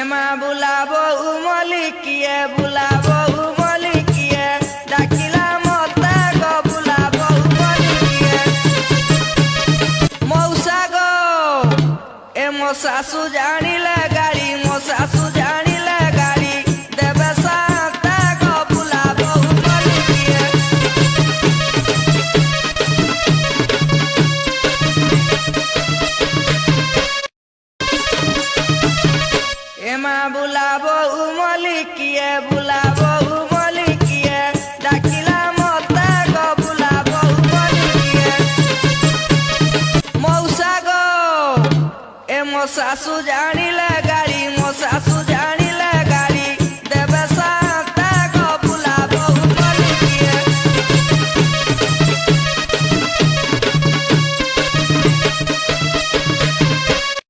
एमा बुलाबो मलिकिए बुलाबो मलिकिए डाकिला मता गो बुलाबो मलिकिए मौसा गो ए मो सासू जानिले गाड़ी मो सासू जानिले गाड़ी देवे साता गो बुलाबो मलिकिए एमा बुलाबो मलिकिए डाकिला मता गो बुलाबो मलिकिए मौसा गो ए मो सासू जानिले गाड़ी मो सासू